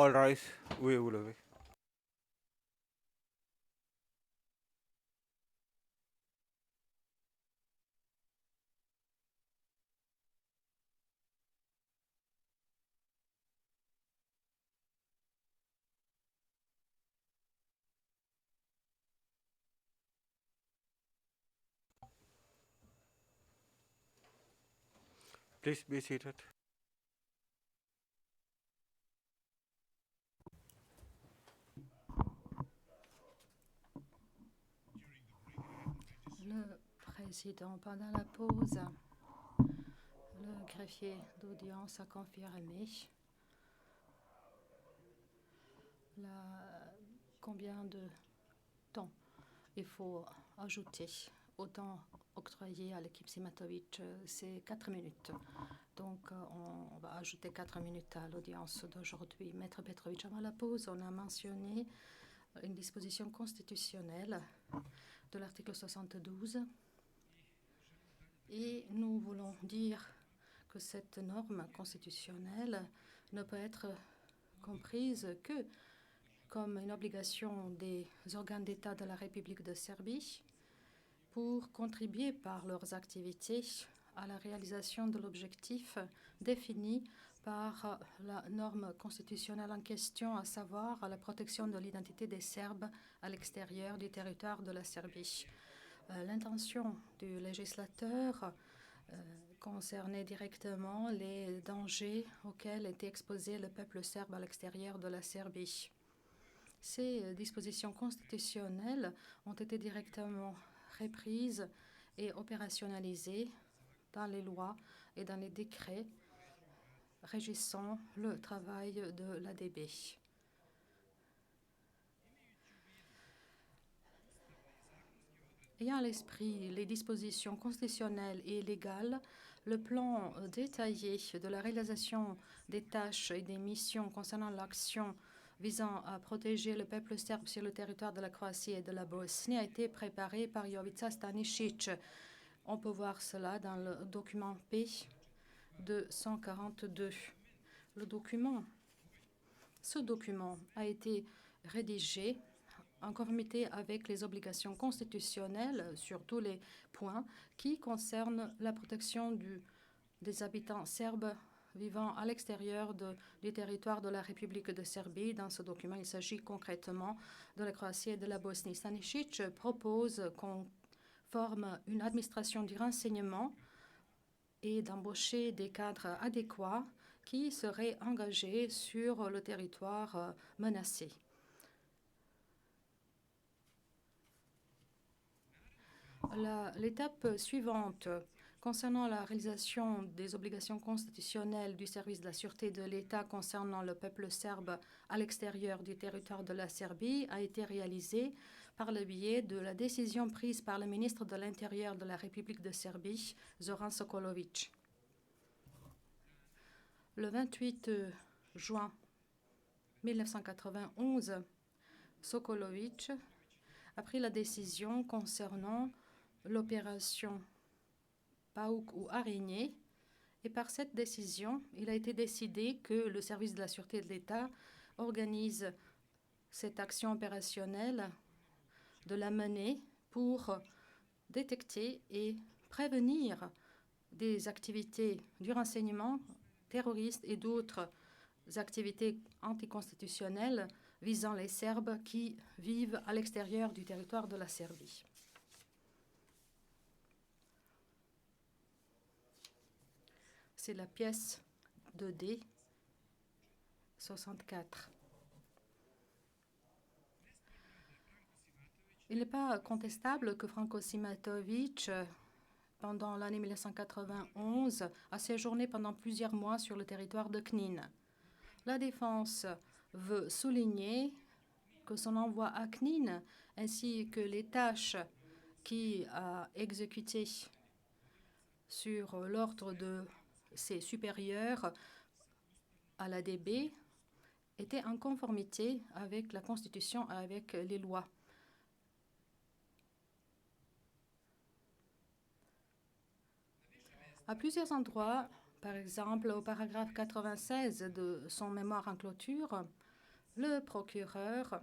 All rise. Oui, vous l'avez. Please be seated. Le président, pendant la pause, le greffier d'audience a confirmé combien de temps il faut ajouter au temps octroyé à l'équipe Simatovic. C'est 4 minutes. Donc, on va ajouter 4 minutes à l'audience d'aujourd'hui. Maître Petrovic, avant la pause, on a mentionné une disposition constitutionnelle de l'article 72. Et nous voulons dire que cette norme constitutionnelle ne peut être comprise que comme une obligation des organes d'État de la République de Serbie pour contribuer par leurs activités à la réalisation de l'objectif défini par la norme constitutionnelle en question, à savoir la protection de l'identité des Serbes à l'extérieur du territoire de la Serbie. L'intention du législateur concernait directement les dangers auxquels était exposé le peuple serbe à l'extérieur de la Serbie. Ces dispositions constitutionnelles ont été directement reprises et opérationnalisées dans les lois et dans les décrets régissant le travail de l'ADB. Ayant à l'esprit les dispositions constitutionnelles et légales, le plan détaillé de la réalisation des tâches et des missions concernant l'action visant à protéger le peuple serbe sur le territoire de la Croatie et de la Bosnie a été préparé par Jovica Stanišić. On peut voir cela dans le document P 242. Ce document a été rédigé en conformité avec les obligations constitutionnelles sur tous les points qui concernent la protection des habitants serbes vivant à l'extérieur du territoire de la République de Serbie. Dans ce document, il s'agit concrètement de la Croatie et de la Bosnie. Stanišić propose qu'on forme une administration du renseignement et d'embaucher des cadres adéquats qui seraient engagés sur le territoire menacé. L'étape suivante concernant la réalisation des obligations constitutionnelles du service de la sûreté de l'État concernant le peuple serbe à l'extérieur du territoire de la Serbie a été réalisée par le biais de la décision prise par le ministre de l'Intérieur de la République de Serbie, Zoran Sokolović. Le 28 juin 1991, Sokolović a pris la décision concernant l'opération Pauk ou Araignée. Et par cette décision, il a été décidé que le service de la sûreté de l'État organise cette action opérationnelle de la mener pour détecter et prévenir des activités du renseignement terroriste et d'autres activités anticonstitutionnelles visant les Serbes qui vivent à l'extérieur du territoire de la Serbie. C'est la pièce 2D 64. Il n'est pas contestable que Franko Simatović, pendant l'année 1991, a séjourné pendant plusieurs mois sur le territoire de Knin. La défense veut souligner que son envoi à Knin ainsi que les tâches qu'il a exécutées sur l'ordre de ses supérieurs à l'ADB étaient en conformité avec la Constitution et avec les lois. À plusieurs endroits, par exemple au paragraphe 96 de son mémoire en clôture, Le procureur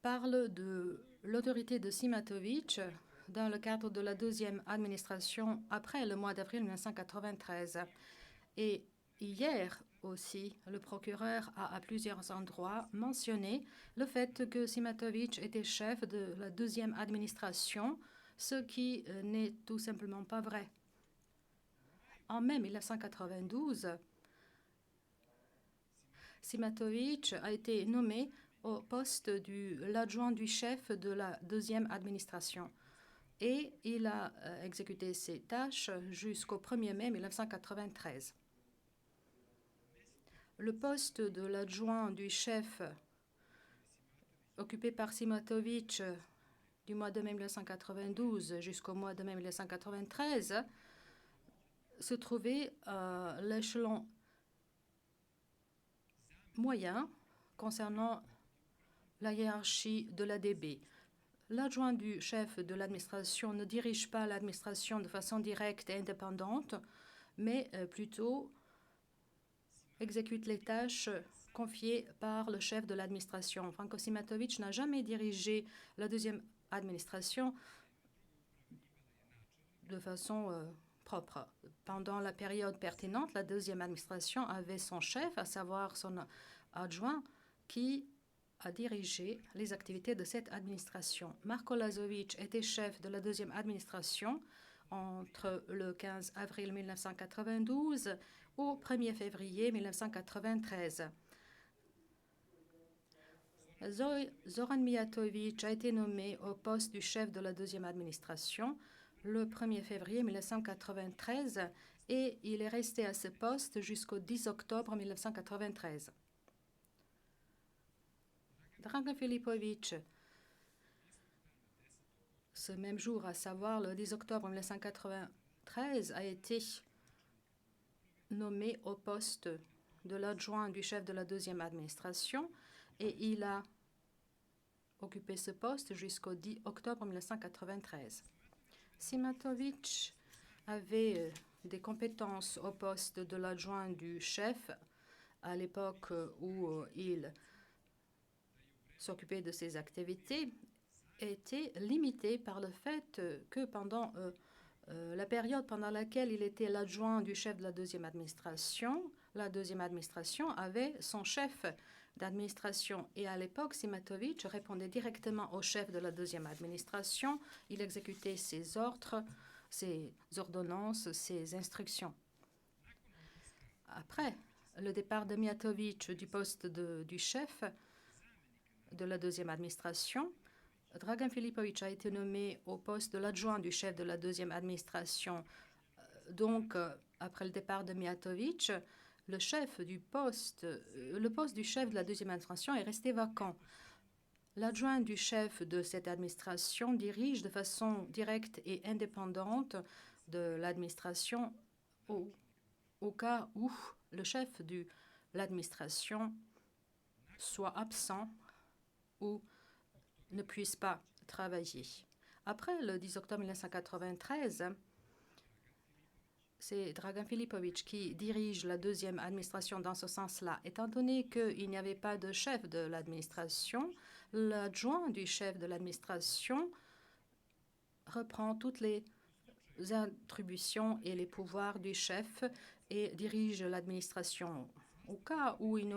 parle de l'autorité de Simatovic dans le cadre de la deuxième administration après le mois d'avril 1993. Et hier aussi, le procureur a à plusieurs endroits mentionné le fait que Simatovic était chef de la deuxième administration, ce qui n'est tout simplement pas vrai. En mai 1992, Simatovic a été nommé au poste de l'adjoint du chef de la deuxième administration. Et il a exécuté ses tâches jusqu'au 1er mai 1993. Le poste de l'adjoint du chef occupé par Simatovic du mois de mai 1992 jusqu'au mois de mai 1993 se trouvait à l'échelon moyen concernant la hiérarchie de l'ADB. L'adjoint du chef de l'administration ne dirige pas l'administration de façon directe et indépendante, mais plutôt exécute les tâches confiées par le chef de l'administration. Franko Simatovic n'a jamais dirigé la deuxième administration de façon propre. Pendant la période pertinente, la deuxième administration avait son chef, à savoir son adjoint, qui a dirigé les activités de cette administration. Marko Lazovic était chef de la deuxième administration entre le 15 avril 1992 au 1er février 1993. Zoran Mijatovic a été nommé au poste du chef de la deuxième administration le 1er février 1993 et il est resté à ce poste jusqu'au 10 octobre 1993. Dragan Filipovic, ce même jour, à savoir le 10 octobre 1993, a été nommé au poste de l'adjoint du chef de la deuxième administration et il a occupé ce poste jusqu'au 10 octobre 1993. Simatovic avait des compétences au poste de l'adjoint du chef à l'époque où il s'occuper de ses activités était limité par le fait que pendant la période pendant laquelle il était l'adjoint du chef de la deuxième administration avait son chef d'administration. Et à l'époque, Simatovic répondait directement au chef de la deuxième administration. Il exécutait ses ordres, ses ordonnances, ses instructions. Après le départ de Mijatovic du poste du chef de la deuxième administration, Dragan Filipovic a été nommé au poste de l'adjoint du chef de la deuxième administration. Donc, après le départ de Mijatovic, le poste du chef de la deuxième administration est resté vacant. L'adjoint du chef de cette administration dirige de façon directe et indépendante de l'administration au cas où le chef de l'administration soit absent ou ne puisse pas travailler. Après le 10 octobre 1993, c'est Dragan Filipovic qui dirige la deuxième administration dans ce sens-là. Étant donné qu'il n'y avait pas de chef de l'administration, l'adjoint du chef de l'administration reprend toutes les attributions et les pouvoirs du chef et dirige l'administration. Au cas où une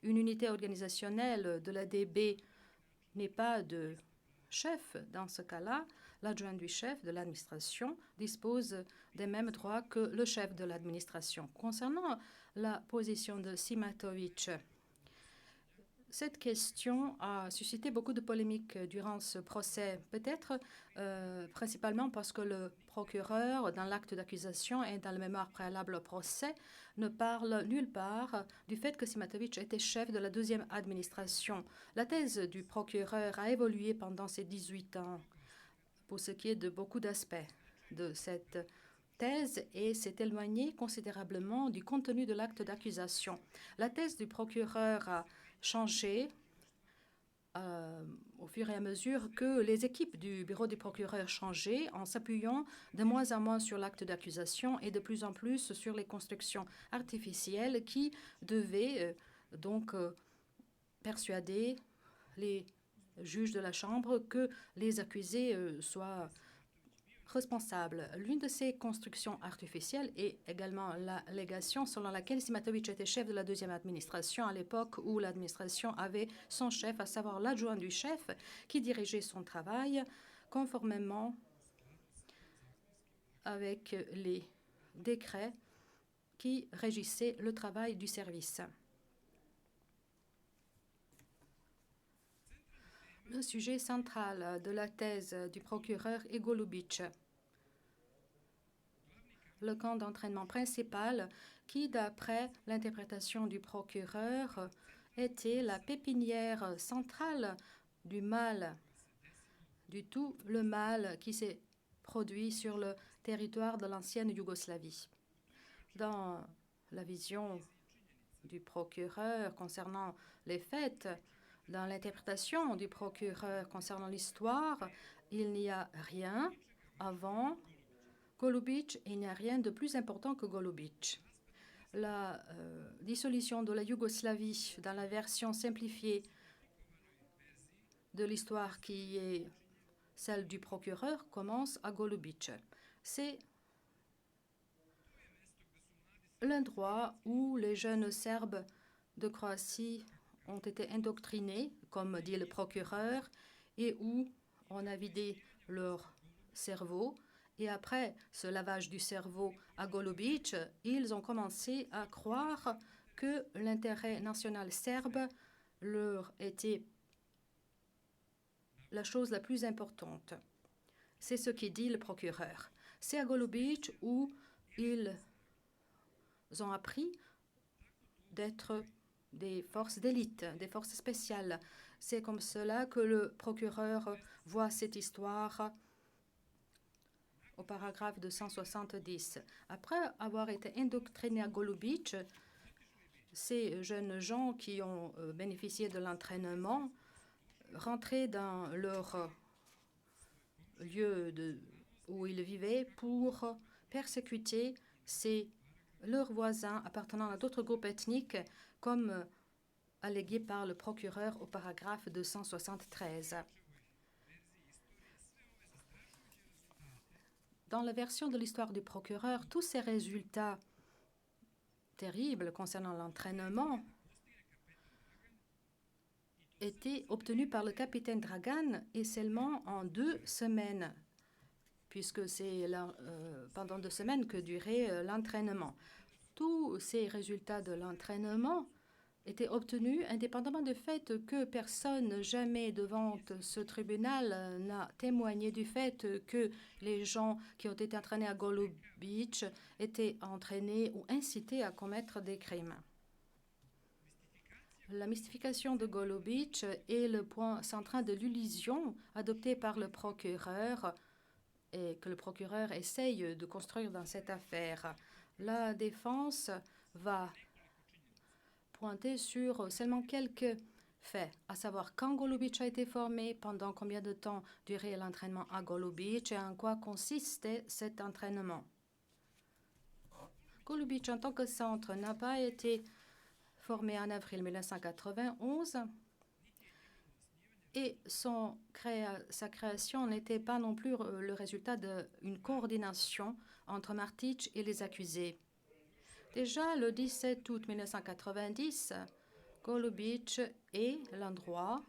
unité organisationnelle de l'ADB n'est pas de chef, dans ce cas-là, l'adjoint du chef de l'administration dispose des mêmes droits que le chef de l'administration. Concernant la position de Simatovic, cette question a suscité beaucoup de polémiques durant ce procès, peut-être principalement parce que le procureur, dans l'acte d'accusation et dans le mémoire préalable au procès, ne parle nulle part du fait que Simatovic était chef de la deuxième administration. La thèse du procureur a évolué pendant ces 18 ans pour ce qui est de beaucoup d'aspects de cette thèse et s'est éloignée considérablement du contenu de l'acte d'accusation. La thèse du procureur a changé au fur et à mesure que les équipes du bureau du procureur changeaient, en s'appuyant de moins en moins sur l'acte d'accusation et de plus en plus sur les constructions artificielles qui devaient donc persuader les juges de la Chambre que les accusés soient responsables. L'une de ces constructions artificielles est également l'allégation selon laquelle Simatovic était chef de la deuxième administration à l'époque où l'administration avait son chef, à savoir l'adjoint du chef, qui dirigeait son travail conformément avec les décrets qui régissaient le travail du service. Le sujet central de la thèse du procureur est Golubic, le camp d'entraînement principal qui, d'après l'interprétation du procureur, était la pépinière centrale du mal, du tout le mal qui s'est produit sur le territoire de l'ancienne Yougoslavie. Dans la vision du procureur concernant les faits, dans l'interprétation du procureur concernant l'histoire, il n'y a rien avant Golubic et il n'y a rien de plus important que Golubic. La dissolution de la Yougoslavie dans la version simplifiée de l'histoire qui est celle du procureur commence à Golubic. C'est l'endroit où les jeunes Serbes de Croatie ont été indoctrinés, comme dit le procureur, et où on a vidé leur cerveau. Et après ce lavage du cerveau à Golubic, ils ont commencé à croire que l'intérêt national serbe leur était la chose la plus importante. C'est ce qui dit le procureur. C'est à Golubic où ils ont appris d'être des forces d'élite, des forces spéciales. C'est comme cela que le procureur voit cette histoire au paragraphe 270. Après avoir été indoctrinés à Golubic, ces jeunes gens qui ont bénéficié de l'entraînement rentraient dans leur lieu où ils vivaient pour persécuter leurs voisins appartenant à d'autres groupes ethniques, comme allégué par le procureur au paragraphe 273. Dans la version de l'histoire du procureur, tous ces résultats terribles concernant l'entraînement étaient obtenus par le capitaine Dragan et seulement en 2 semaines, puisque c'est pendant 2 semaines que durait l'entraînement. Tous ces résultats de l'entraînement étaient obtenus indépendamment du fait que personne jamais devant ce tribunal n'a témoigné du fait que les gens qui ont été entraînés à Golubic étaient entraînés ou incités à commettre des crimes. La mystification de Golubic est le point central de l'illusion adoptée par le procureur et que le procureur essaye de construire dans cette affaire. La défense va pointer sur seulement quelques faits, à savoir quand Golubic a été formé, pendant combien de temps durait l'entraînement à Golubic et en quoi consistait cet entraînement. Golubic, en tant que centre, n'a pas été formé en avril 1991 et sa création n'était pas non plus le résultat d'une coordination entre Martić et les accusés. Déjà le 17 août 1990, Golubic est l'endroit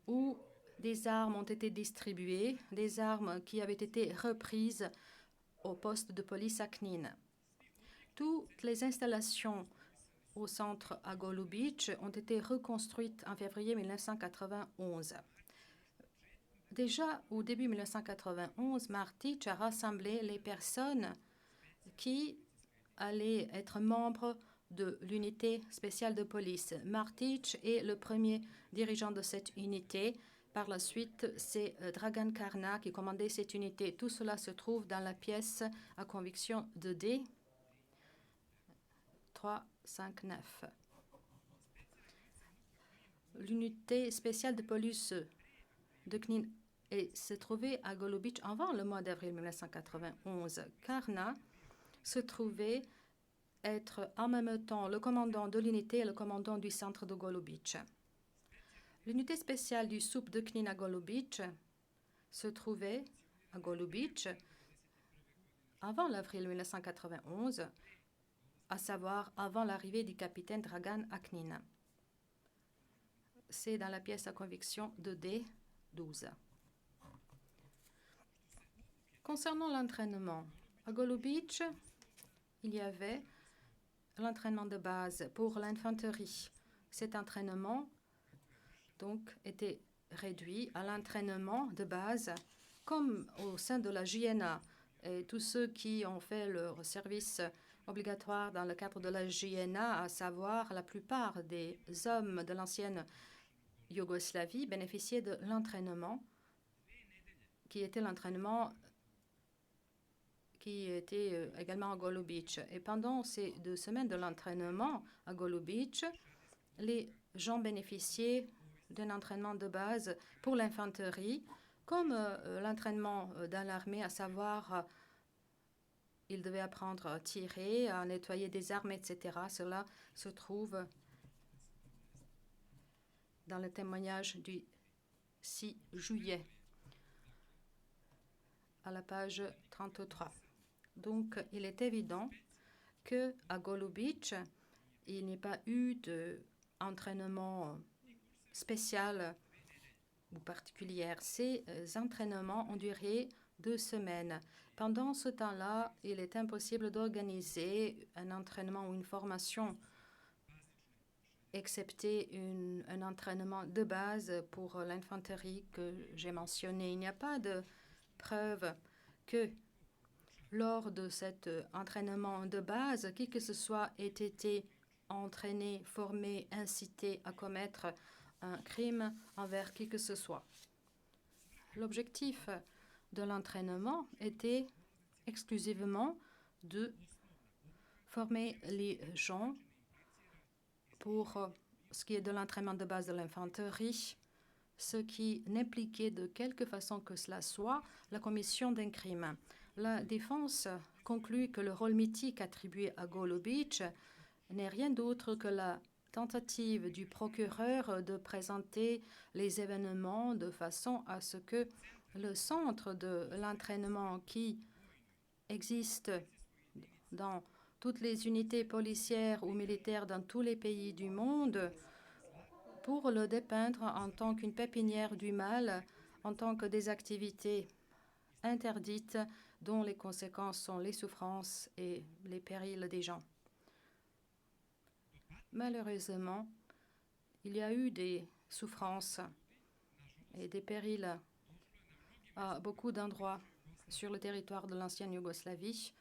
où des armes ont été distribuées, des armes qui avaient été reprises au poste de police à Knin. Toutes les installations au centre à Golubic ont été reconstruites en février 1991. Déjà au début 1991, Martić a rassemblé les personnes qui allaient être membres de l'unité spéciale de police. Martić est le premier dirigeant de cette unité. Par la suite, c'est Dragan Karna qui commandait cette unité. Tout cela se trouve dans la pièce à conviction 2D 359. l'unité spéciale de police de Knin se trouvait à Golubic avant le mois d'avril 1991. Karna se trouvait être en même temps le commandant de l'unité et le commandant du centre de Golubic. L'unité spéciale du SOUP de Knin à Golubic se trouvait à Golubic avant l'avril 1991, à savoir avant l'arrivée du capitaine Dragan à Knin. C'est dans la pièce à conviction de D12. Concernant l'entraînement, à Golubic, il y avait l'entraînement de base pour l'infanterie. Cet entraînement donc était réduit à l'entraînement de base, comme au sein de la JNA. Et tous ceux qui ont fait leur service obligatoire dans le cadre de la JNA, à savoir la plupart des hommes de l'ancienne Yougoslavie, bénéficiaient de l'entraînement qui était l'entraînement qui était également à Golubic. Et pendant ces 2 semaines de l'entraînement à Golubic, les gens bénéficiaient d'un entraînement de base pour l'infanterie, comme l'entraînement dans l'armée, à savoir ils devaient apprendre à tirer, à nettoyer des armes, etc. Cela se trouve dans le témoignage du 6 juillet, à la page 33. Donc, il est évident qu'à Golubic, il n'y a pas eu d'entraînement spécial ou particulier. Ces entraînements ont duré 2 semaines. Pendant ce temps-là, il est impossible d'organiser un entraînement ou une formation, excepté un entraînement de base pour l'infanterie que j'ai mentionné. Il n'y a pas de preuve que lors de cet entraînement de base, qui que ce soit ait été entraîné, formé, incité à commettre un crime envers qui que ce soit. L'objectif de l'entraînement était exclusivement de former les gens pour ce qui est de l'entraînement de base de l'infanterie, ce qui n'impliquait de quelque façon que cela soit la commission d'un crime. La défense conclut que le rôle mythique attribué à Golubic n'est rien d'autre que la tentative du procureur de présenter les événements de façon à ce que le centre de l'entraînement qui existe dans toutes les unités policières ou militaires dans tous les pays du monde, pour le dépeindre en tant qu'une pépinière du mal, en tant que des activités interdites dont les conséquences sont les souffrances et les périls des gens. Malheureusement, il y a eu des souffrances et des périls à beaucoup d'endroits sur le territoire de l'ancienne Yougoslavie,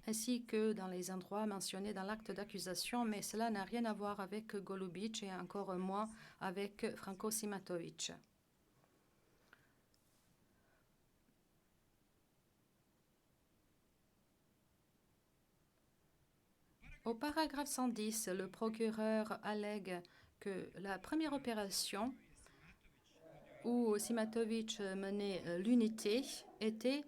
ainsi que dans les endroits mentionnés dans l'acte d'accusation, mais cela n'a rien à voir avec Golubic et encore moins avec Franko Simatovic. Au paragraphe 110, le procureur allègue que la première opération où Simatovic menait l'unité était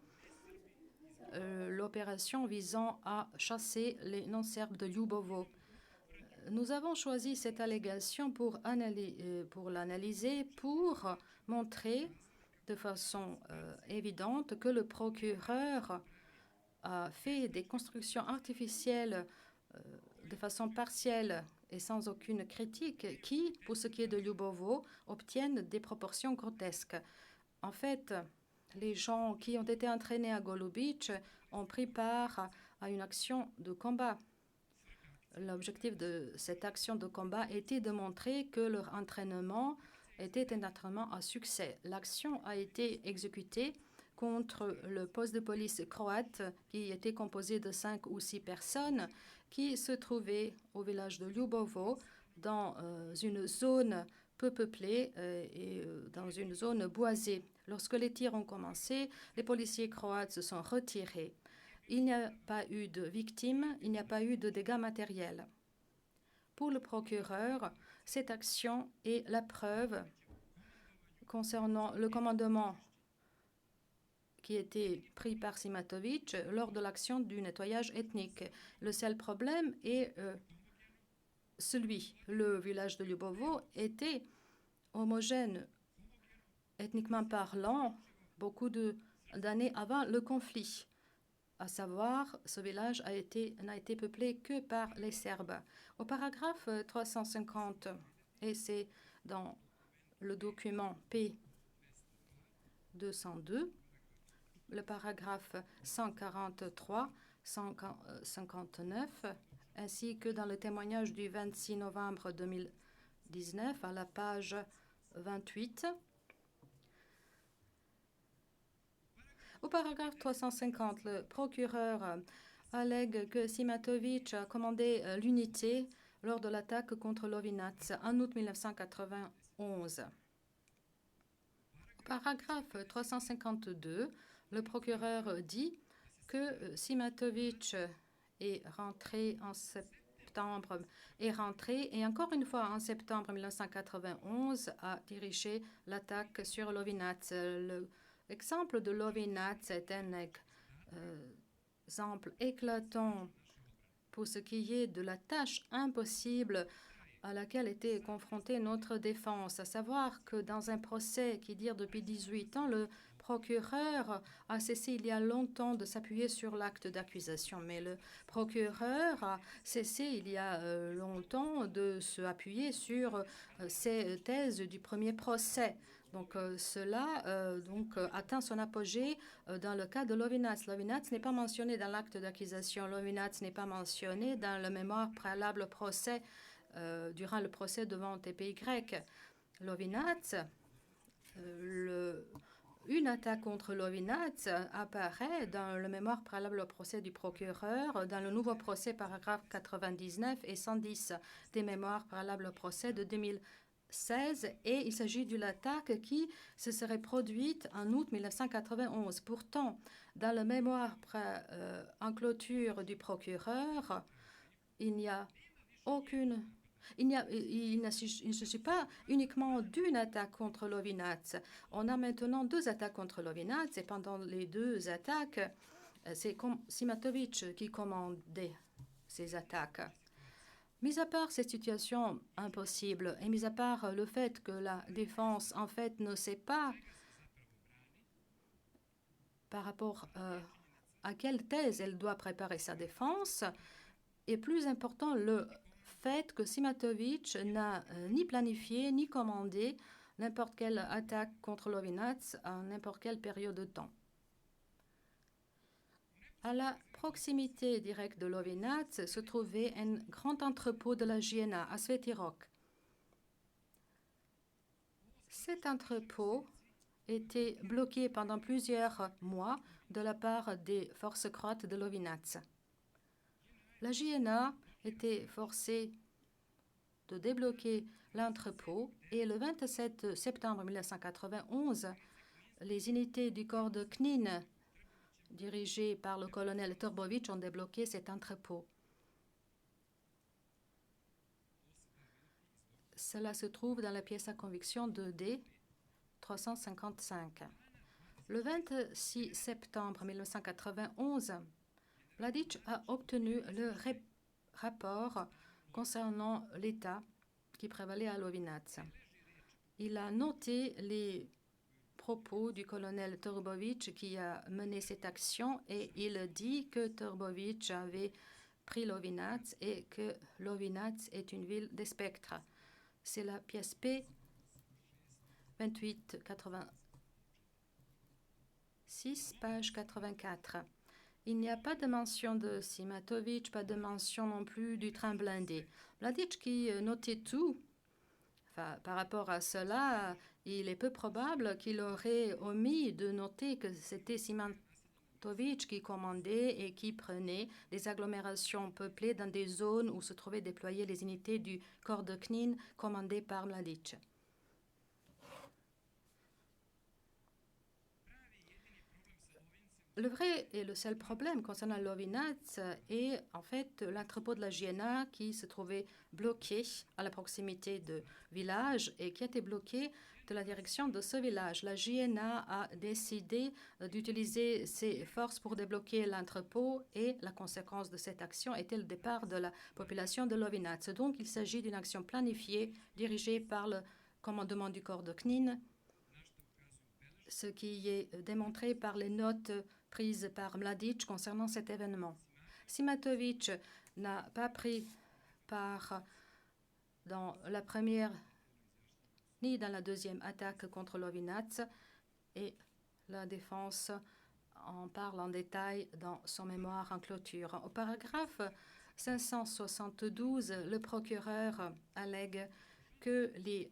l'opération visant à chasser les non-serbes de Ljubovo. Nous avons choisi cette allégation pour l'analyser, pour montrer de façon évidente que le procureur a fait des constructions artificielles de façon partielle et sans aucune critique qui, pour ce qui est de Ljubovo, obtiennent des proportions grotesques. En fait, les gens qui ont été entraînés à Golubic ont pris part à une action de combat. L'objectif de cette action de combat était de montrer que leur entraînement était un entraînement à succès. L'action a été exécutée contre le poste de police croate qui était composé de 5 ou 6 personnes qui se trouvait au village de Ljubovo dans une zone peu peuplée et dans une zone boisée. Lorsque les tirs ont commencé, les policiers croates se sont retirés. Il n'y a pas eu de victimes, il n'y a pas eu de dégâts matériels. Pour le procureur, cette action est la preuve concernant le commandement qui était pris par Simatovic lors de l'action du nettoyage ethnique. Le seul problème est le village de Ljubovo était homogène ethniquement parlant beaucoup d'années avant le conflit. À savoir, ce village n'a été peuplé que par les Serbes. Au paragraphe 350, et c'est dans le document P202, le paragraphe 143, 159, ainsi que dans le témoignage du 26 novembre 2019 à la page 28. Au paragraphe 350, le procureur allègue que Simatovic a commandé l'unité lors de l'attaque contre Lovinac en août 1991. Au paragraphe 352, le procureur dit que Simatovic est rentré et encore une fois en septembre 1991 a dirigé l'attaque sur Lovinac. L'exemple de Lovinac est un exemple éclatant pour ce qui est de la tâche impossible à laquelle était confrontée notre défense, à savoir que dans un procès qui dure depuis 18 ans, le procureur a cessé il y a longtemps de s'appuyer sur l'acte d'accusation, mais le procureur a cessé il y a longtemps de s'appuyer sur ses thèses du premier procès. Donc cela atteint son apogée dans le cas de Lovinac. Lovinac n'est pas mentionné dans l'acte d'accusation. Lovinac n'est pas mentionné dans le mémoire préalable au procès durant le procès devant TPY. Lovinac, une attaque contre Lovinac apparaît dans le mémoire préalable au procès du procureur, dans le nouveau procès paragraphe 99 et 110 des mémoires préalables au procès de 2016, et il s'agit d'une attaque qui se serait produite en août 1991. Pourtant, dans le mémoire en clôture du procureur, il ne s'agit pas uniquement d'une attaque contre Lovinac. On a maintenant 2 attaques contre Lovinac et pendant les 2 attaques, c'est Simatovic qui commandait ces attaques. Mis à part cette situation impossible et mis à part le fait que la défense en fait ne sait pas par rapport à quelle thèse elle doit préparer sa défense, est plus important le fait que Simatovic n'a ni planifié ni commandé n'importe quelle attaque contre Lovinac à n'importe quelle période de temps. À la proximité directe de Lovinac se trouvait un grand entrepôt de la JNA à Svetirok. Cet entrepôt était bloqué pendant plusieurs mois de la part des forces croates de Lovinac. La JNA était forcée de débloquer l'entrepôt et le 27 septembre 1991, les unités du corps de Knin, dirigées par le colonel Torbovic, ont débloqué cet entrepôt. Cela se trouve dans la pièce à conviction 2D 355. Le 26 septembre 1991, Mladic a obtenu le rapport concernant l'état qui prévalait à Lovinac. Il a noté les propos du colonel Torbovic qui a mené cette action et il dit que Torbovic avait pris Lovinac et que Lovinac est une ville des spectres. C'est la pièce P 2886, page 84. Il n'y a pas de mention de Simatovic, pas de mention non plus du train blindé. Mladic qui notait tout. Par rapport à cela, il est peu probable qu'il aurait omis de noter que c'était Simatovic qui commandait et qui prenait des agglomérations peuplées dans des zones où se trouvaient déployées les unités du corps de Knin commandées par Mladic. Le vrai et le seul problème concernant Lovinac est en fait l'entrepôt de la JNA qui se trouvait bloqué à la proximité de village et qui a été bloqué de la direction de ce village. La JNA a décidé d'utiliser ses forces pour débloquer l'entrepôt et la conséquence de cette action était le départ de la population de Lovinac. Donc il s'agit d'une action planifiée dirigée par le commandement du corps de Knin, ce qui est démontré par les notes prises par Mladic concernant cet événement. Simatovic n'a pas pris part dans la première ni dans la deuxième attaque contre Lovinac et la défense en parle en détail dans son mémoire en clôture. Au paragraphe 572, le procureur allègue que les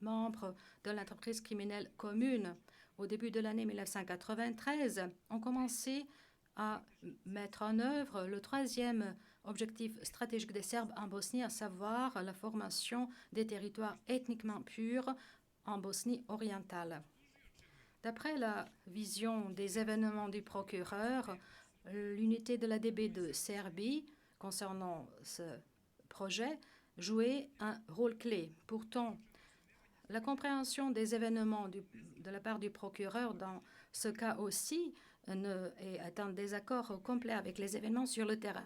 membres de l'entreprise criminelle commune au début de l'année 1993 ont commencé à mettre en œuvre le troisième objectif stratégique des Serbes en Bosnie, à savoir la formation des territoires ethniquement purs en Bosnie orientale. D'après la vision des événements du procureur, l'unité de la DB de Serbie concernant ce projet jouait un rôle clé. Pourtant, la compréhension des événements de la part du procureur dans ce cas aussi est en désaccord complet avec les événements sur le terrain.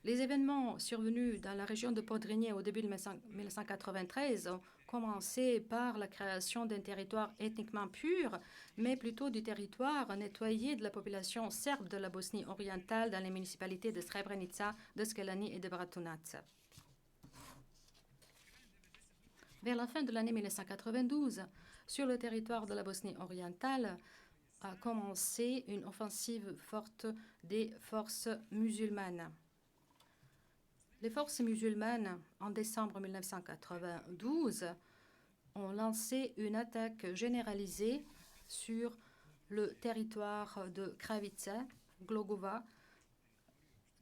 Les événements survenus dans la région de Podrinje au début de 1993 ont commencé par la création d'un territoire ethniquement pur, mais plutôt du territoire nettoyé de la population serbe de la Bosnie orientale dans les municipalités de Srebrenica, de Skelani et de Bratunac. Vers la fin de l'année 1992, sur le territoire de la Bosnie orientale, a commencé une offensive forte des forces musulmanes. Les forces musulmanes, en décembre 1992, ont lancé une attaque généralisée sur le territoire de Kravica, Glogova,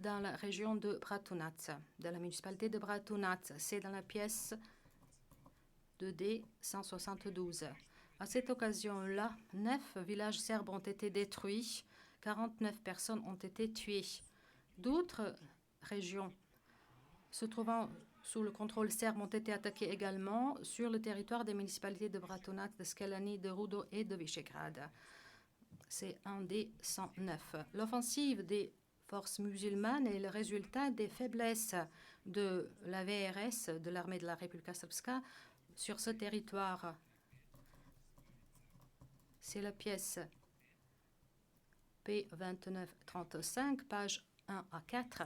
dans la région de Bratunac, de la municipalité de Bratunac. C'est dans la pièce 2D 172. À cette occasion-là, 9 villages serbes ont été détruits, 49 personnes ont été tuées. D'autres régions se trouvant sous le contrôle serbe ont été attaquées également sur le territoire des municipalités de Bratunac, de Skelani, de Rudo et de Visegrad. C'est un des 109. L'offensive des forces musulmanes est le résultat des faiblesses de la VRS, de l'armée de la Républika Srpska, sur ce territoire. C'est la pièce P2935, page 1 à 4.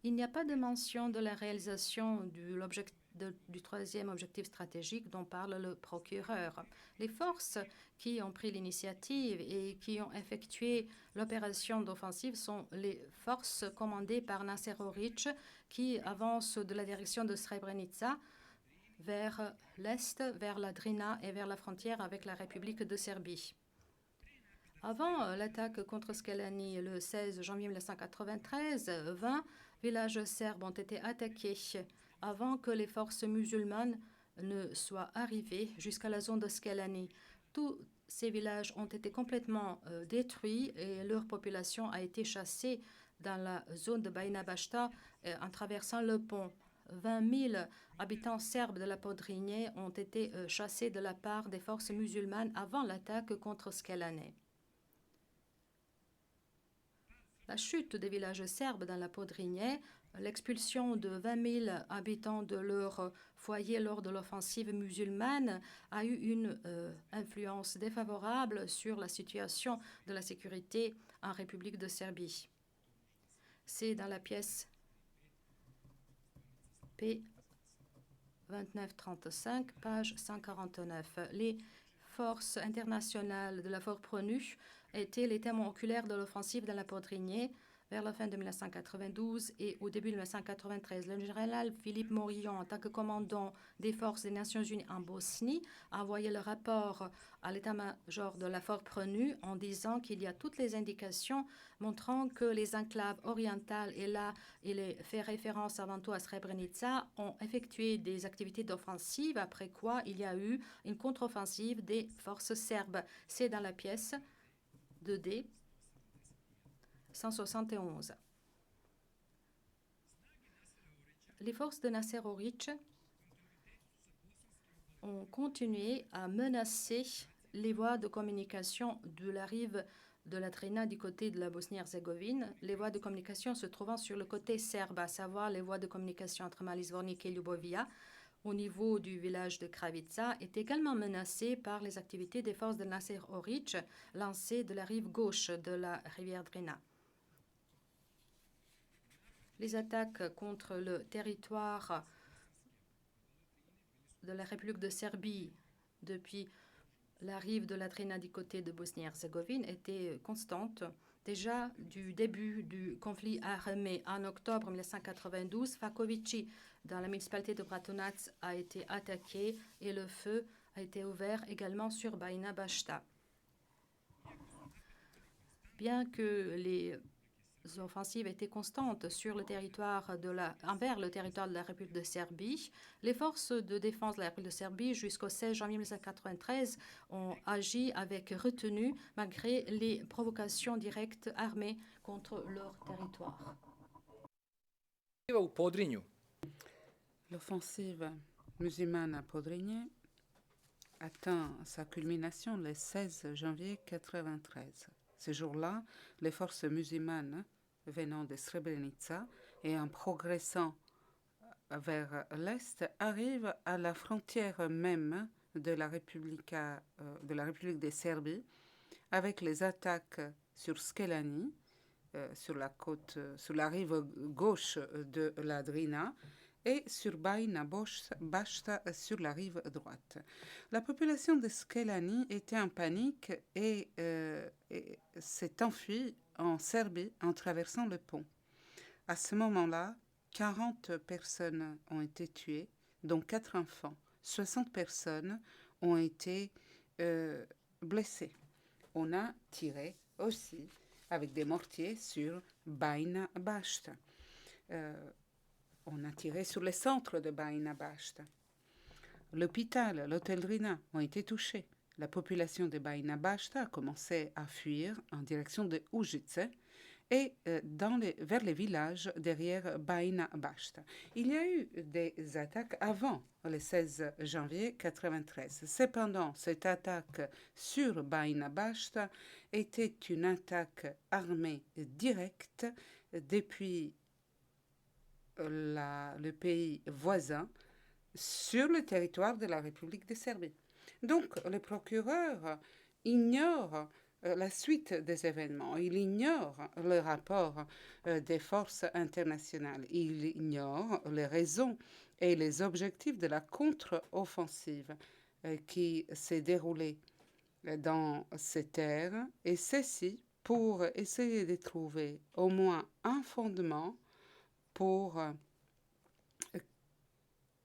Il n'y a pas de mention de la réalisation du troisième objectif stratégique dont parle le procureur. Les forces qui ont pris l'initiative et qui ont effectué l'opération d'offensive sont les forces commandées par Nasser Oric qui avancent de la direction de Srebrenica vers l'est, vers la Drina et vers la frontière avec la République de Serbie. Avant l'attaque contre Skelani le 16 janvier 1993, 20 villages serbes ont été attaqués avant que les forces musulmanes ne soient arrivées jusqu'à la zone de Skelani. Tous ces villages ont été complètement détruits et leur population a été chassée dans la zone de Bajina Bašta en traversant le pont. 20 000 habitants serbes de la Podrinje ont été chassés de la part des forces musulmanes avant l'attaque contre Skelani. La chute des villages serbes dans la Podrinje, l'expulsion de 20 000 habitants de leur foyer lors de l'offensive musulmane a eu une influence défavorable sur la situation de la sécurité en République de Serbie. C'est dans la pièce P2935, page 149. Les forces internationales de la FORPRONU étaient les témoins oculaires de l'offensive dans la Podrinje vers la fin de 1992 et au début de 1993. Le général Philippe Morillon, en tant que commandant des forces des Nations Unies en Bosnie, a envoyé le rapport à l'état-major de la FORPRONU en disant qu'il y a toutes les indications montrant que les enclaves orientales, et là il fait référence avant tout à Srebrenica, ont effectué des activités d'offensive, après quoi il y a eu une contre-offensive des forces serbes. C'est dans la pièce 2D 171. Les forces de Nasser Oric ont continué à menacer les voies de communication de la rive de la Drina du côté de la Bosnie-Herzégovine, les voies de communication se trouvant sur le côté serbe, à savoir les voies de communication entre Malizvornik et Ljubovija, au niveau du village de Kravica, est également menacée par les activités des forces de Nasser Oric lancées de la rive gauche de la rivière Drina. Les attaques contre le territoire de la République de Serbie depuis la rive de la Drina du côté de Bosnie-Herzégovine étaient constantes. Déjà du début du conflit armé en octobre 1992, Fakovici, dans la municipalité de Bratunac, a été attaqué et le feu a été ouvert également sur Baina Bashta. Bien que les offensives étaient constantes sur le territoire envers le territoire de la République de Serbie, les forces de défense de la République de Serbie jusqu'au 16 janvier 1993 ont agi avec retenue malgré les provocations directes armées contre leur territoire. L'offensive musulmane à Podrinje atteint sa culmination le 16 janvier 1993. Ce jour-là, les forces musulmanes venant de Srebrenica et en progressant vers l'est arrivent à la frontière même de la République de Serbie avec les attaques sur Skelani, sur la rive gauche de la Drina, et sur Baina Bashta sur la rive droite. La population de Skelani était en panique et s'est enfuie en Serbie en traversant le pont. À ce moment-là, 40 personnes ont été tuées, dont 4 enfants. 60 personnes ont été blessées. On a tiré aussi avec des mortiers sur Baina Bashta. On a tiré sur le centre de Baina Bashta. L'hôpital, l'hôtel Drina ont été touchés. La population de Baina Bashta a commencé à fuir en direction de Užice et vers les villages derrière Baina Bashta. Il y a eu des attaques avant le 16 janvier 1993. Cependant, cette attaque sur Baina Bashta était une attaque armée directe depuis le pays voisin sur le territoire de la République de Serbie. Donc, le procureur ignore la suite des événements. Il ignore le rapport des forces internationales. Il ignore les raisons et les objectifs de la contre-offensive qui s'est déroulée dans ces terres, et ceci pour essayer de trouver au moins un fondement pour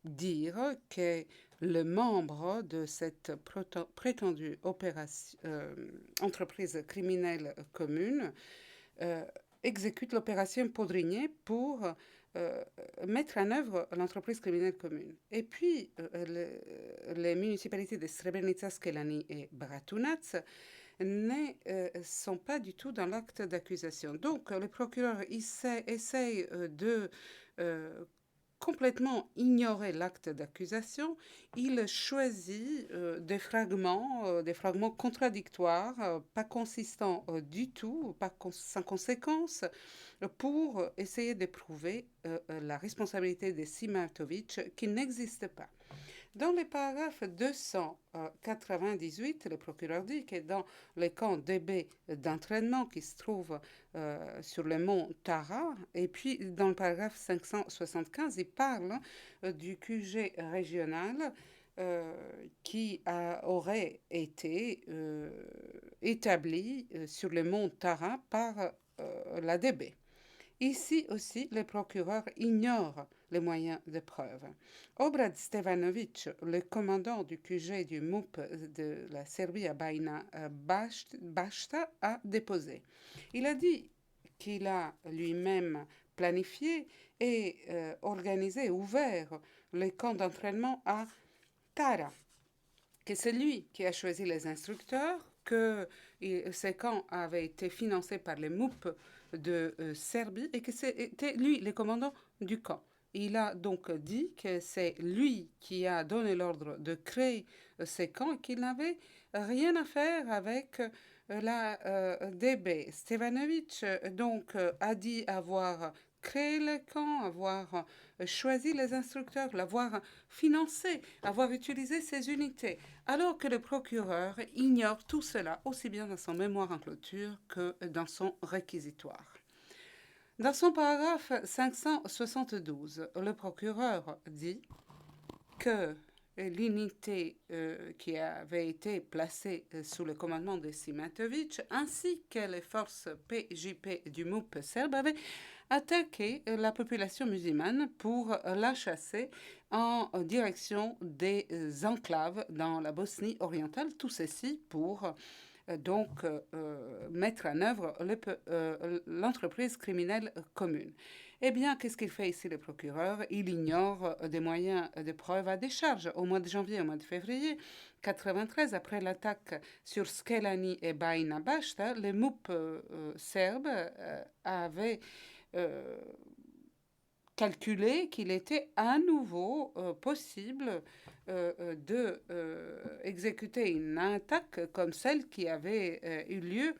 dire que le membre de cette prétendue entreprise criminelle commune exécute l'opération Podrinje pour mettre en œuvre l'entreprise criminelle commune. Et puis, les municipalités de Srebrenica, Skelani et Bratunac ne sont pas du tout dans l'acte d'accusation. Donc, le procureur essaye de complètement ignorer l'acte d'accusation. Il choisit des fragments contradictoires, pas consistants du tout, sans conséquence, pour essayer de prouver la responsabilité de Simatovic qui n'existe pas. Dans le paragraphe 298, le procureur dit que dans les camps DB d'entraînement qui se trouvent sur le mont Tara, et puis dans le paragraphe 575, il parle du QG régional qui aurait été établi sur le mont Tara par la DB. Ici aussi, le procureur ignore les moyens de preuve. Obrad Stevanovic, le commandant du QG du MUP de la Serbie à Baina Bashta, a déposé. Il a dit qu'il a lui-même planifié et organisé, ouvert les camps d'entraînement à Tara, que c'est lui qui a choisi les instructeurs, que ces camps avaient été financés par les MUP de Serbie et que c'était lui le commandant du camp. Il a donc dit que c'est lui qui a donné l'ordre de créer ces camps et qu'il n'avait rien à faire avec la DB. Stevanovic donc a dit avoir créé le camp, avoir choisi les instructeurs, l'avoir financé, avoir utilisé ces unités, alors que le procureur ignore tout cela, aussi bien dans son mémoire en clôture que dans son réquisitoire. Dans son paragraphe 572, le procureur dit que l'unité qui avait été placée sous le commandement de Simatovic ainsi que les forces PJP du MUP serbe avaient attaqué la population musulmane pour la chasser en direction des enclaves dans la Bosnie orientale, tout ceci pour donc mettre en œuvre l'entreprise criminelle commune. Eh bien, qu'est-ce qu'il fait ici le procureur? Il ignore des moyens de preuve à décharge. Au mois de janvier, au mois de février 1993, après l'attaque sur Skelani et Bajina Bašta, les MUP serbes avaient calculé qu'il était à nouveau possible d'exécuter une attaque comme celle qui avait eu lieu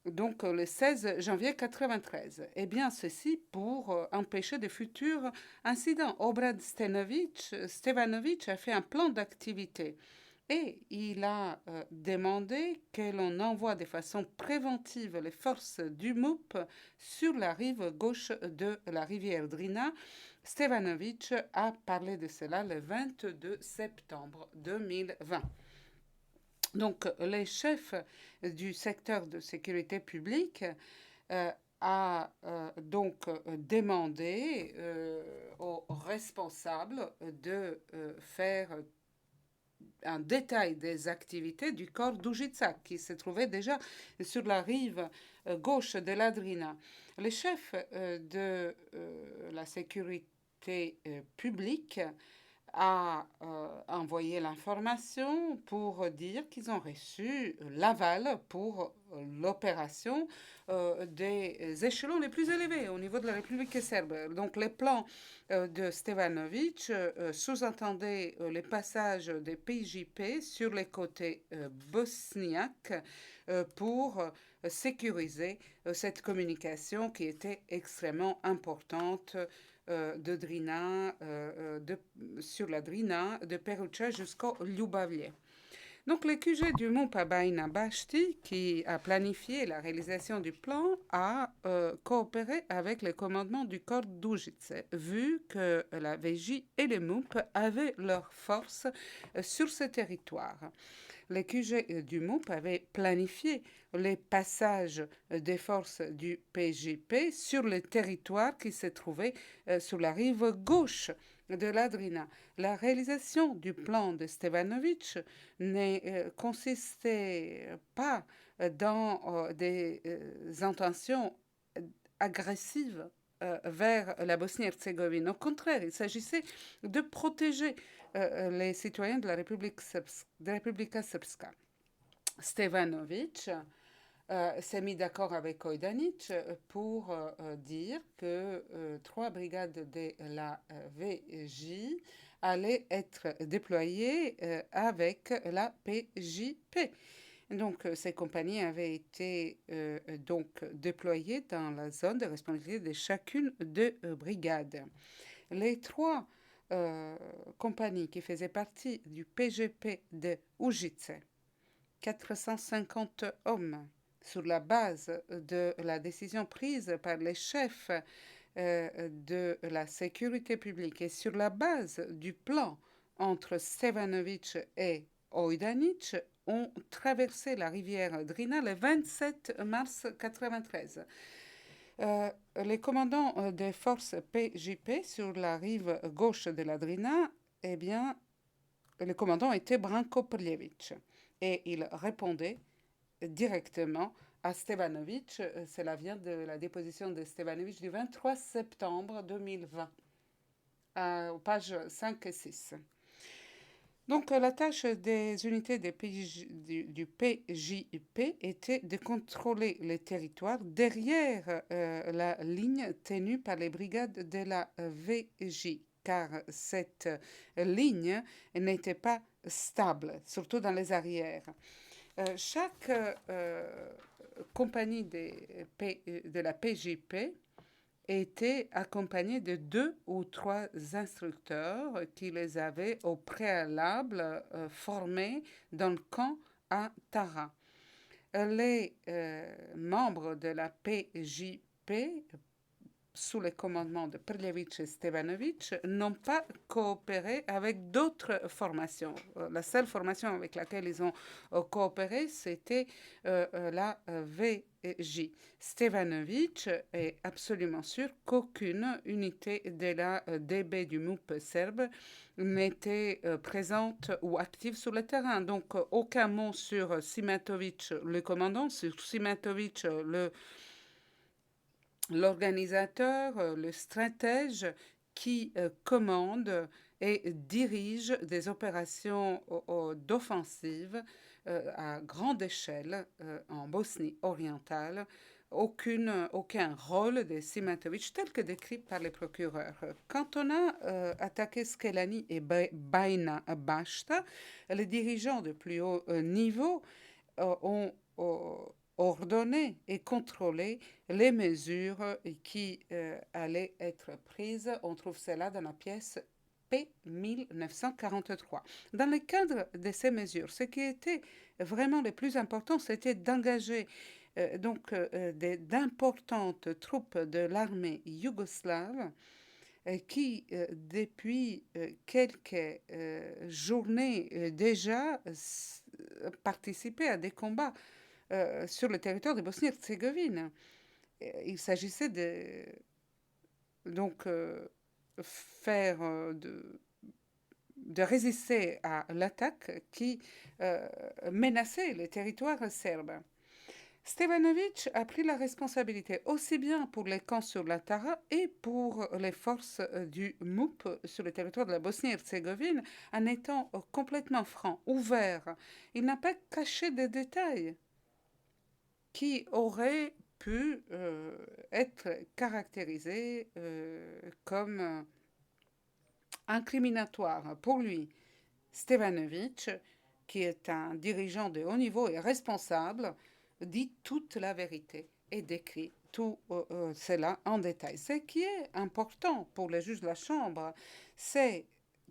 donc le 16 janvier 1993. Eh bien, ceci pour empêcher de futurs incidents. Obrad Stevanovic a fait un plan d'activité et il a demandé que l'on envoie de façon préventive les forces du MUP sur la rive gauche de la rivière Drina. Stevanovic a parlé de cela le 22 septembre 2020. Donc, les chefs du secteur de sécurité publique a donc demandé aux responsables de faire un détail des activités du corps d'Užice, qui se trouvait déjà sur la rive gauche de la Drina. Les chefs de la sécurité publique a envoyé l'information pour dire qu'ils ont reçu l'aval pour l'opération des échelons les plus élevés au niveau de la République serbe. Donc les plans de Stevanovic sous-entendaient les passages des PJP sur les côtés bosniaques pour sécuriser cette communication qui était extrêmement importante de Drina, sur la Drina, de Peruća jusqu'au Ljubavlje. Donc, le QG du MUP à Bajina Bašti, qui a planifié la réalisation du plan, a coopéré avec le commandement du corps d'Užice, vu que la VJ et le MUP avaient leurs forces sur ce territoire. Le QG du MUP avait planifié les passages des forces du PJP sur le territoire qui se trouvait sur la rive gauche de la Drina. La réalisation du plan de Stevanovic ne consistait pas dans des intentions agressives vers la Bosnie-Herzégovine. Au contraire, il s'agissait de protéger les citoyens de la Republika Srpska. Stevanovic s'est mis d'accord avec Ojdanić pour dire que 3 brigades de la VJ allaient être déployées avec la PJP. Donc, ces compagnies avaient été donc déployées dans la zone de responsabilité de chacune des brigades. Les 3 compagnies qui faisaient partie du PJP de Užice, 450 hommes, sur la base de la décision prise par les chefs de la sécurité publique et sur la base du plan entre Stevanovic et Ojdanić, ont traversé la rivière Drina le 27 mars 1993. Les commandants des forces PJP sur la rive gauche de la Drina, eh bien, le commandant était Branko Prljević et il répondait directement à Stevanovic. Cela vient de la déposition de Stevanovic du 23 septembre 2020, aux pages 5 et 6. Donc, la tâche des unités du PJP était de contrôler les territoires derrière la ligne tenue par les brigades de la VJ, car cette ligne n'était pas stable, surtout dans les arrières. Chaque compagnie de la PJP était accompagnée de 2 ou 3 instructeurs qui les avaient au préalable formés dans le camp à Tara. Les membres de la PJP, sous le commandement de Prljević et Stevanović, n'ont pas coopéré avec d'autres formations. La seule formation avec laquelle ils ont coopéré, c'était la VJ. Stevanović est absolument sûr qu'aucune unité de la DB du MUP serbe n'était présente ou active sur le terrain. Donc, aucun mot sur Simatović, le commandant, sur Simatović, l'organisateur, le stratège qui commande et dirige des opérations d'offensive à grande échelle en Bosnie orientale. Aucun rôle de Simatović tel que décrit par les procureurs. Quand on a attaqué Skelani et Bajina Bašta, les dirigeants de plus haut niveau ont ordonner et contrôler les mesures qui allaient être prises. On trouve cela dans la pièce P1943. Dans le cadre de ces mesures, ce qui était vraiment le plus important, c'était d'engager d'importantes troupes de l'armée yougoslave qui, depuis quelques journées déjà, participaient à des combats sur le territoire de Bosnie-Herzégovine. Il s'agissait de de résister à l'attaque qui menaçait les territoires serbes. Stevanović a pris la responsabilité aussi bien pour les camps sur la Tara et pour les forces du MUP sur le territoire de la Bosnie-Herzégovine en étant complètement franc, ouvert. Il n'a pas caché des détails qui auraient pu être caractérisés comme incriminatoires pour lui. Stevanović, qui est un dirigeant de haut niveau et responsable, dit toute la vérité et décrit tout cela en détail. Ce qui est important pour les juges de la Chambre, c'est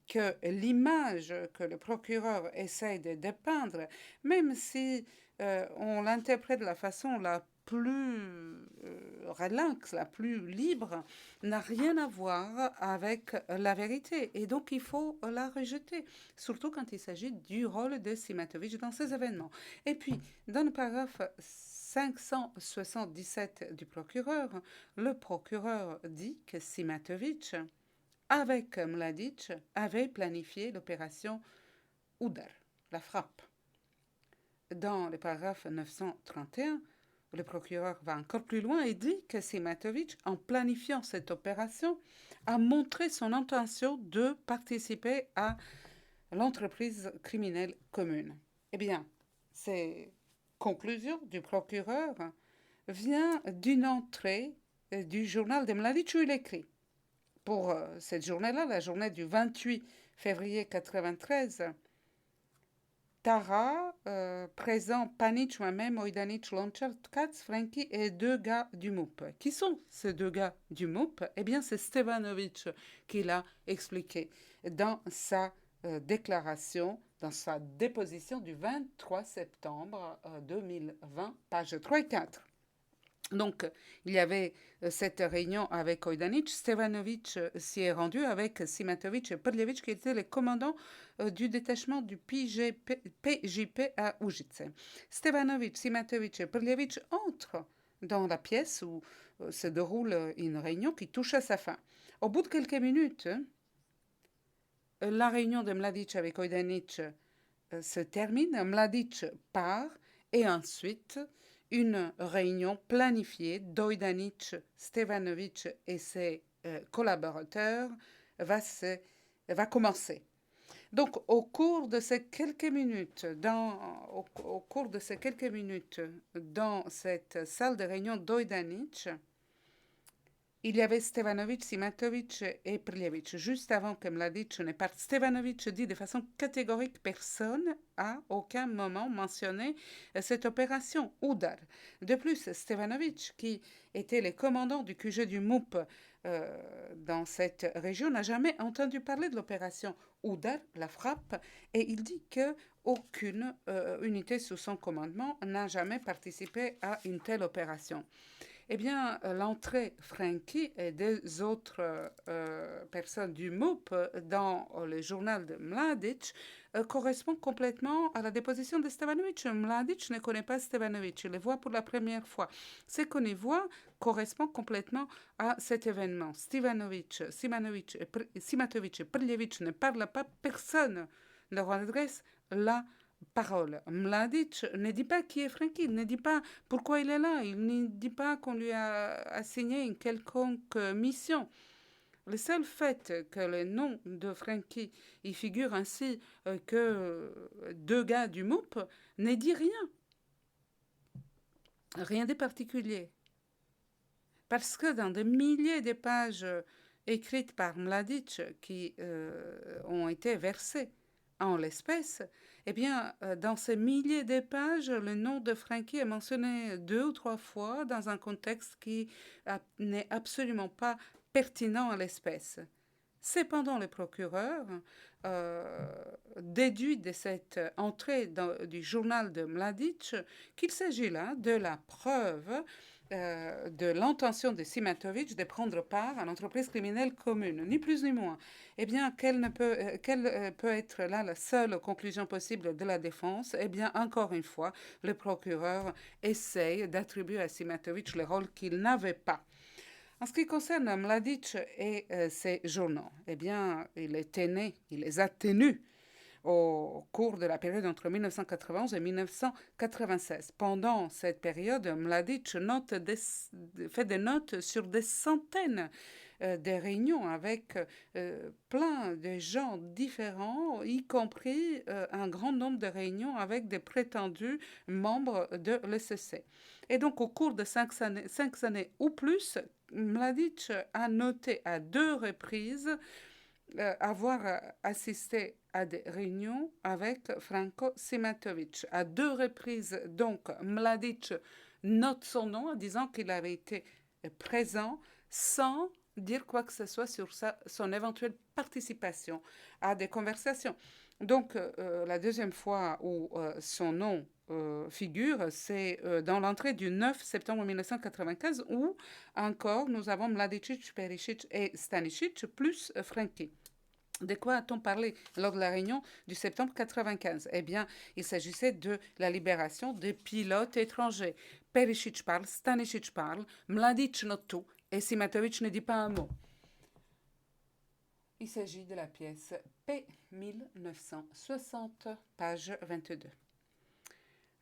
que l'image que le procureur essaie de dépeindre, même si on l'interprète de la façon la plus relaxe, la plus libre, n'a rien à voir avec la vérité. Et donc, il faut la rejeter, surtout quand il s'agit du rôle de Simatović dans ces événements. Et puis, dans le paragraphe 577 du procureur, le procureur dit que Simatović, avec Mladić, avait planifié l'opération Udar, la frappe. Dans le paragraphe 931, le procureur va encore plus loin et dit que Simatović, en planifiant cette opération, a montré son intention de participer à l'entreprise criminelle commune. Eh bien, ces conclusions du procureur viennent d'une entrée du journal de Mladić où il écrit. Pour cette journée-là, la journée du 28 février 1993, Tara, présent Panic, moi-même, Ojdanić, Lončar, Tkac, Franki et 2 gars du MUP. Qui sont ces 2 gars du MUP? Eh bien, c'est Stevanović qui l'a expliqué dans sa déclaration, dans sa déposition du 23 septembre 2020, pages 3 et 4. Donc, il y avait cette réunion avec Ojdanić. Stevanović s'y est rendu avec Simatović et Prljević, qui étaient les commandants du détachement du PJP à Užice. Stevanović, Simatović et Prljević entrent dans la pièce où se déroule une réunion qui touche à sa fin. Au bout de quelques minutes, la réunion de Mladić avec Ojdanić se termine. Mladić part et ensuite une réunion planifiée d'Ojdanić, Stevanović et ses collaborateurs va commencer. Donc, au cours de ces quelques minutes, au cours de ces quelques minutes dans cette salle de réunion d'Ojdanic, il y avait Stevanovic, Simatovic et Prljevic. Juste avant que Mladic ne parte, Stevanovic dit de façon catégorique: personne à aucun moment mentionné cette opération Udar. De plus, Stevanovic, qui était le commandant du QG du MUP dans cette région, n'a jamais entendu parler de l'opération Udar, la frappe, et il dit que aucune unité sous son commandement n'a jamais participé à une telle opération. Eh bien, l'entrée Franki et des autres personnes du MUP dans le journal de Mladic correspond complètement à la déposition de Stevanovic. Mladic ne connaît pas Stevanovic, il le voit pour la première fois. Ce qu'on y voit correspond complètement à cet événement. Stevanovic, Simatovic et Prljevic ne parlent pas, personne ne leur adresse la parole. Mladic ne dit pas qui est Franki, il ne dit pas pourquoi il est là, il ne dit pas qu'on lui a assigné une quelconque mission. Le seul fait que le nom de Franki y figure ainsi que deux gars du MUP ne dit rien. Rien de particulier. Parce que dans des milliers de pages écrites par Mladic qui ont été versées en l'espèce, eh bien, dans ces milliers de pages, le nom de Franki est mentionné 2 ou 3 fois dans un contexte qui n'est absolument pas pertinent à l'espèce. Cependant, le procureur déduit de cette entrée du journal de Mladic qu'il s'agit là de la preuve de l'intention de Simatovic de prendre part à l'entreprise criminelle commune, ni plus ni moins. Eh bien, quelle peut être là la seule conclusion possible de la défense? Eh bien, encore une fois, le procureur essaye d'attribuer à Simatovic le rôle qu'il n'avait pas. En ce qui concerne Mladic et ses journaux, eh bien, il les a tenus au cours de la période entre 1991 et 1996. Pendant cette période, Mladic fait des notes sur des centaines de réunions avec plein de gens différents, y compris un grand nombre de réunions avec des prétendus membres de l'ECC. Et donc, au cours de 5 années ou plus, Mladic a noté à 2 reprises avoir assisté à des réunions avec Franco Simatovic. À 2 reprises, donc, Mladic note son nom en disant qu'il avait été présent sans dire quoi que ce soit sur son éventuelle participation à des conversations. Donc, la deuxième fois où son nom figure, c'est dans l'entrée du 9 septembre 1995, où encore nous avons Mladic, Perisic et Stanisic, plus Franki. De quoi a-t-on parlé lors de la réunion du septembre 1995? Eh bien, il s'agissait de la libération des pilotes étrangers. Perisic parle, Stanisic parle, Mladic note tout, et Simatovic ne dit pas un mot. Il s'agit de la pièce P1960, page 22.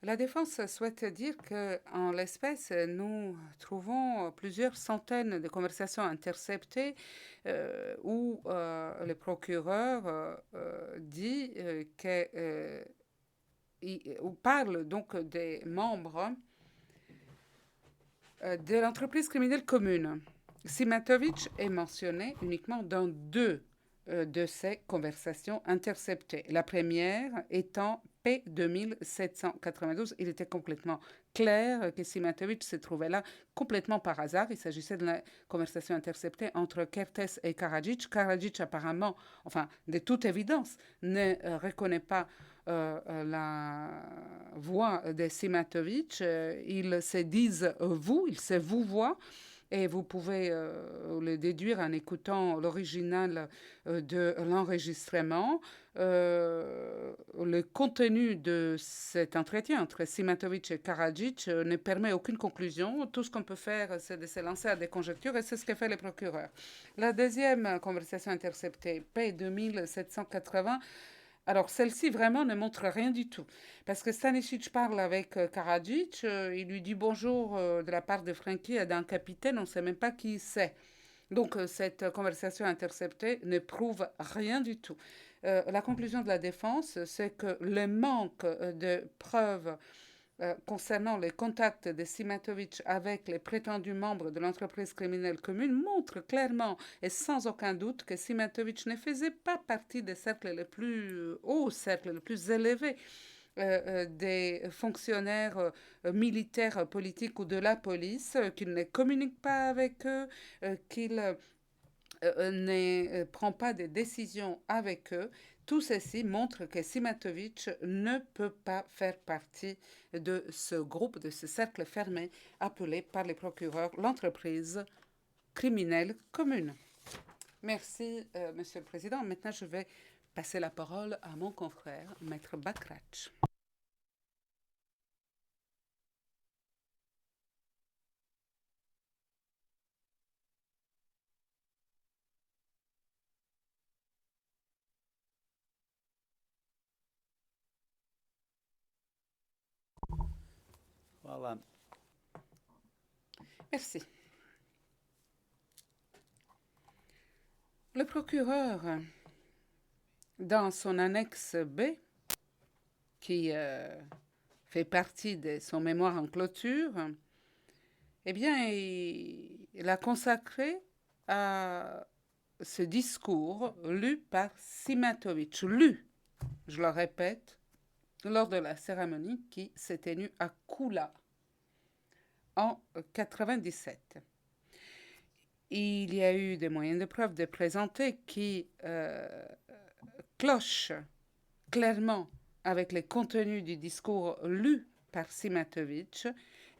La défense souhaite dire qu'en l'espèce, nous trouvons plusieurs centaines de conversations interceptées où le procureur dit ou parle donc des membres de l'entreprise criminelle commune. Simatovic est mentionné uniquement dans 2 de ces conversations interceptées. La première étant P2792. Il était complètement clair que Simatovic se trouvait là complètement par hasard. Il s'agissait de la conversation interceptée entre Kertész et Karadzic. Karadzic, apparemment, enfin, de toute évidence, ne reconnaît pas la voix de Simatovic. Ils se disent vous, ils se vous voient. Et vous pouvez le déduire en écoutant l'original de l'enregistrement. Le contenu de cet entretien entre Simatovic et Karadzic ne permet aucune conclusion. Tout ce qu'on peut faire, c'est de se lancer à des conjectures, et c'est ce que fait le procureur. La deuxième conversation interceptée, P2780, alors, celle-ci vraiment ne montre rien du tout. Parce que Stanisic parle avec Karadzic, il lui dit bonjour de la part de Franki et d'un capitaine, on ne sait même pas qui c'est. Donc, cette conversation interceptée ne prouve rien du tout. La conclusion de la défense, c'est que le manque de preuves concernant les contacts de Simatovic avec les prétendus membres de l'entreprise criminelle commune montre clairement et sans aucun doute que Simatovic ne faisait pas partie des cercles les plus hauts, cercles les plus élevés des fonctionnaires militaires, politiques ou de la police, qu'il ne communique pas avec eux, qu'il ne prend pas de décisions avec eux. Tout ceci montre que Simatovic ne peut pas faire partie de ce groupe, de ce cercle fermé appelé par les procureurs l'entreprise criminelle commune. Merci, Monsieur le Président. Maintenant, je vais passer la parole à mon confrère, Maître Bakrach. Voilà. Merci. Le procureur, dans son annexe B, qui fait partie de son mémoire en clôture, eh bien, il a consacré à ce discours lu par Simatovic, lu, je le répète, lors de la cérémonie qui s'est tenue à Kula en 97. Il y a eu des moyens de preuve de présenter qui clochent clairement avec les contenus du discours lu par Simatovic.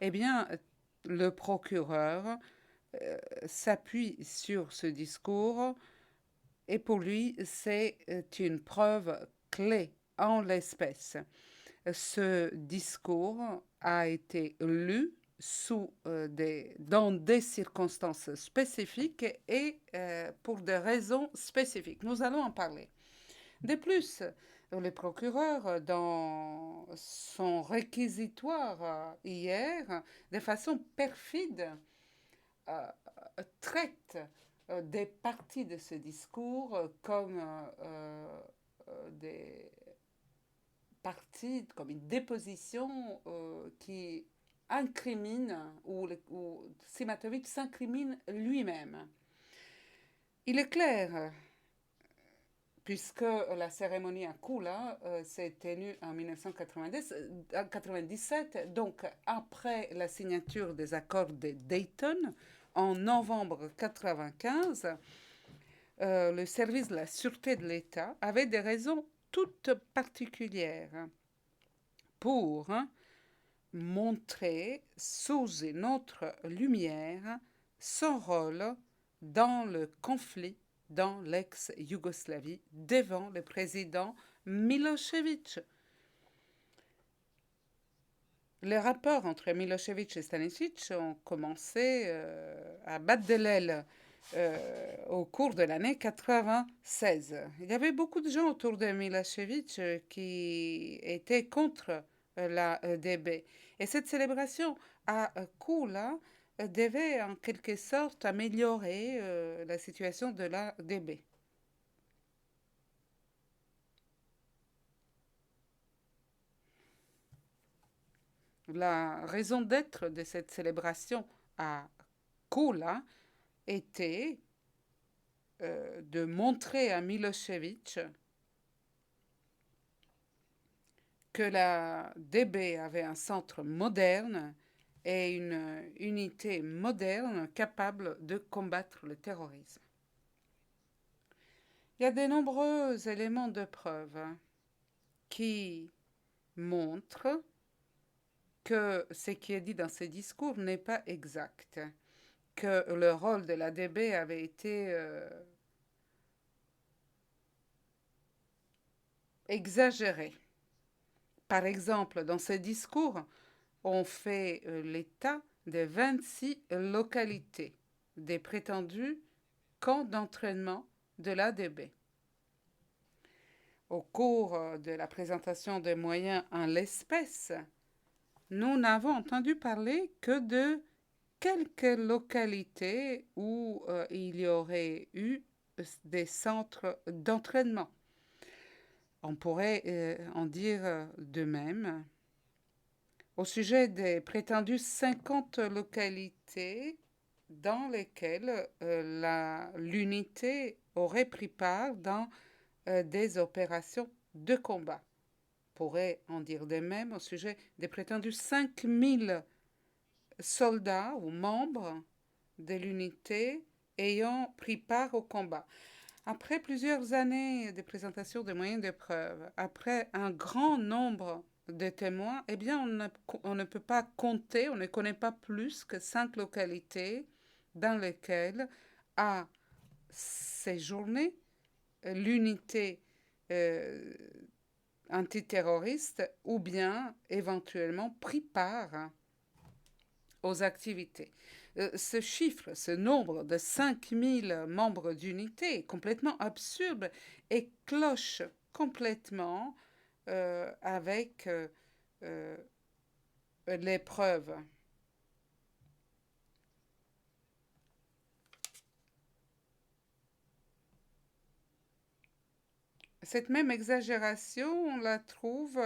Eh bien, le procureur s'appuie sur ce discours et pour lui, c'est une preuve clé en l'espèce. Ce discours a été lu dans des circonstances spécifiques et pour des raisons spécifiques. Nous allons en parler. De plus, le procureur, dans son réquisitoire hier, de façon perfide, traite des parties de ce discours comme des parties, comme une déposition qui incrimine, ou Simatovic s'incrimine lui-même. Il est clair, puisque la cérémonie à Kula s'est tenue en 1997, donc après la signature des accords de Dayton, en novembre 1995, le service de la sûreté de l'État avait des raisons toutes particulières pour montrer sous une autre lumière son rôle dans le conflit dans l'ex-Yougoslavie devant le président Milosevic. Les rapports entre Milosevic et Stanisic ont commencé à battre de l'aile au cours de l'année 96. Il y avait beaucoup de gens autour de Milosevic qui étaient contre la DB. Et cette célébration à Kula devait en quelque sorte améliorer la situation de la DB. La raison d'être de cette célébration à Kula était de montrer à Milosevic que la DB avait un centre moderne et une unité moderne capable de combattre le terrorisme. Il y a de nombreux éléments de preuve qui montrent que ce qui est dit dans ces discours n'est pas exact, que le rôle de la DB avait été exagéré. Par exemple, dans ces discours, on fait l'état de 26 localités des prétendus camps d'entraînement de l'ADB. Au cours de la présentation des moyens en l'espèce, nous n'avons entendu parler que de quelques localités où il y aurait eu des centres d'entraînement. On pourrait en dire de même au sujet des prétendues 50 localités dans lesquelles l'unité aurait pris part dans des opérations de combat. On pourrait en dire de même au sujet des prétendus 5000 soldats ou membres de l'unité ayant pris part au combat. Après plusieurs années de présentation de moyens de preuve, après un grand nombre de témoins, eh bien, on ne peut pas compter, on ne connaît pas plus que 5 localités dans lesquelles a séjourné l'unité antiterroriste ou bien éventuellement pris part aux activités. Ce chiffre, ce nombre de 5000 membres d'unité est complètement absurde et cloche complètement avec les preuves. Cette même exagération, on la trouve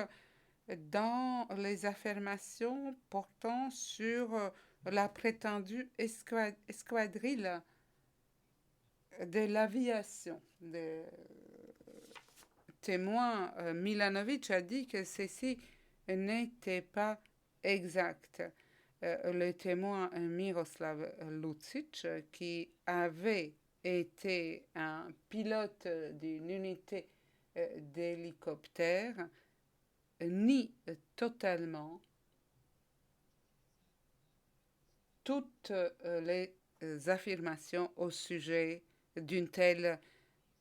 dans les affirmations portant sur la prétendue escadrille de l'aviation. Le témoin Milanovic a dit que ceci n'était pas exact. Le témoin Miroslav Lucic, qui avait été un pilote d'une unité d'hélicoptères, nie totalement toutes les affirmations au sujet d'une telle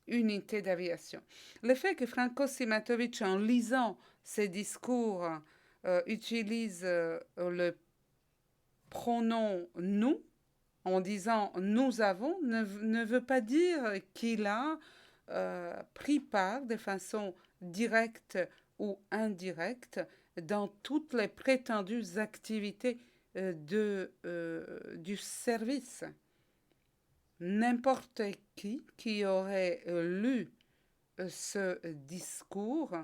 unité d'aviation. Le fait que Franko Simatovic, en lisant ses discours, utilise le pronom nous, en disant nous avons, ne veut pas dire qu'il a pris part de façon directe ou indirecte dans toutes les prétendues activités du service. N'importe qui aurait lu ce discours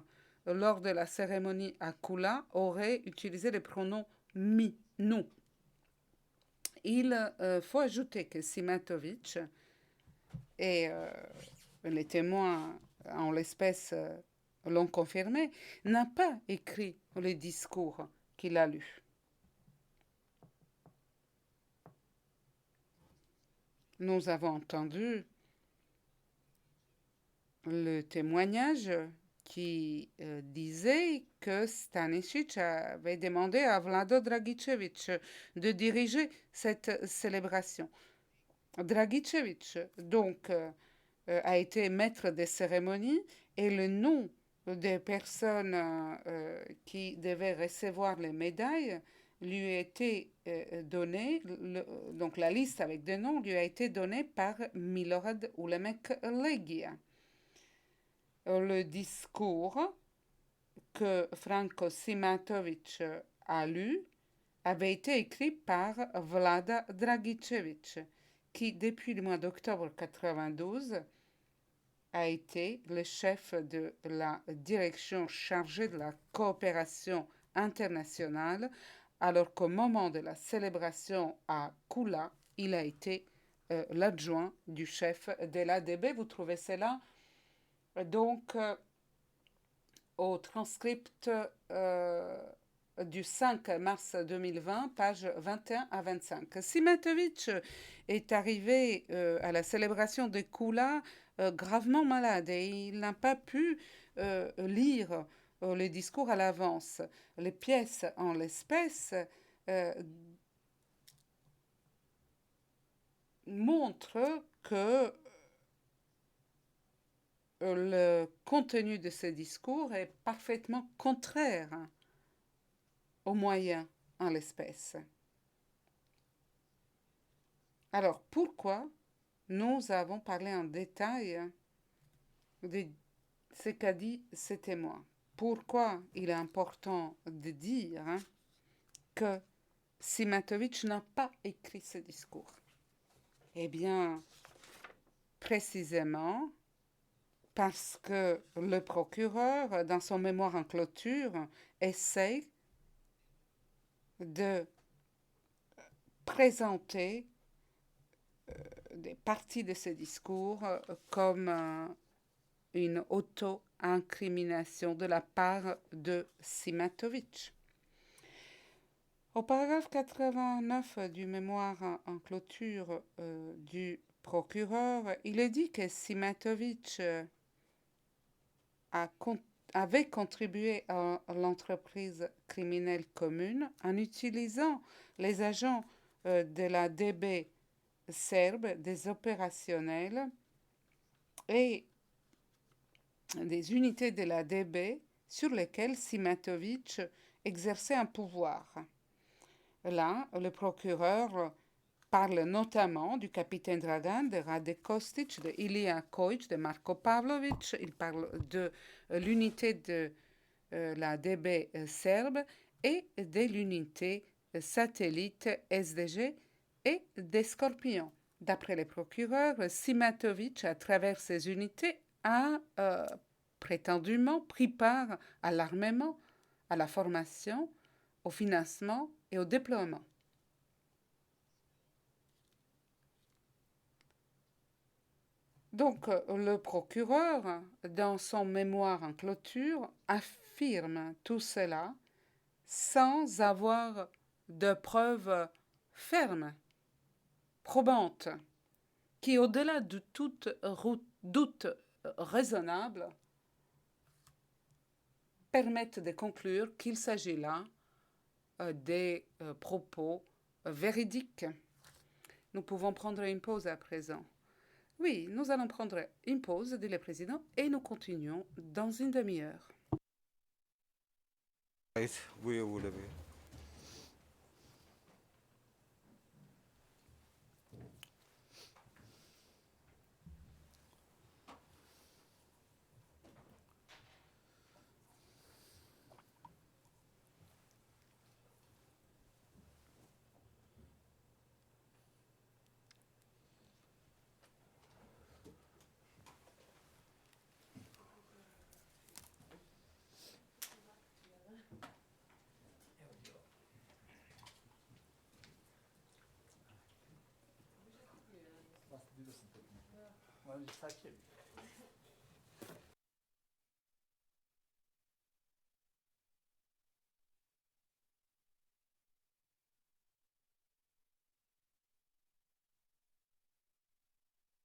lors de la cérémonie à Kula aurait utilisé le pronom mi, nous. Il faut ajouter que Simatovic et les témoins, en l'espèce, l'ont confirmé, n'a pas écrit le discours qu'il a lu. Nous avons entendu le témoignage qui disait que Stanisic avait demandé à Vlado Dragicevic de diriger cette célébration. Dragicevic, donc, a été maître des cérémonies et le nom des personnes qui devaient recevoir les médailles lui a été donné, donc la liste avec des noms lui a été donnée par Milorad Ulemek Legia. Le discours que Franko Simatovic a lu avait été écrit par Vlada Dragicevic, qui depuis le mois d'octobre 1992 a été le chef de la direction chargée de la coopération internationale, alors qu'au moment de la célébration à Kula, il a été l'adjoint du chef de l'ADB. Vous trouvez cela donc au transcript du 5 mars 2020, pages 21 à 25. Simatovic est arrivé à la célébration de Kula gravement malade et il n'a pas pu lire les discours à l'avance. Les pièces en l'espèce montrent que le contenu de ce discours est parfaitement contraire aux moyens en l'espèce. Alors, pourquoi nous avons parlé en détail de ce qu'a dit ce témoin? Pourquoi il est important de dire que Simatovic n'a pas écrit ce discours? Eh bien, précisément, parce que le procureur, dans son mémoire en clôture, essaie de présenter des parties de ce discours comme une auto-incrimination de la part de Simatovic. Au paragraphe 89 du mémoire en clôture du procureur, il est dit que Simatovic avait contribué à l'entreprise criminelle commune en utilisant les agents de la DB serbe, des opérationnels et des unités de la DB sur lesquelles Simatovic exerçait un pouvoir. Là, le procureur parle notamment du capitaine Dragan, de Rade Kostic, de Ilija Kojic, de Marko Pavlovic. Il parle de l'unité de la DB serbe et de l'unité satellite SDG et des Scorpions. D'après les procureurs, Simatovic, à travers ces unités, a prétendument pris part à l'armement, à la formation, au financement et au déploiement. Donc, le procureur, dans son mémoire en clôture, affirme tout cela sans avoir de preuves fermes, probantes, qui, au-delà de tout doute raisonnable, permettent de conclure qu'il s'agit là des propos véridiques. Nous pouvons prendre une pause à présent. Oui, nous allons prendre une pause, dit le président, et nous continuons dans une demi-heure. Oui, vous l'avez. Sakin.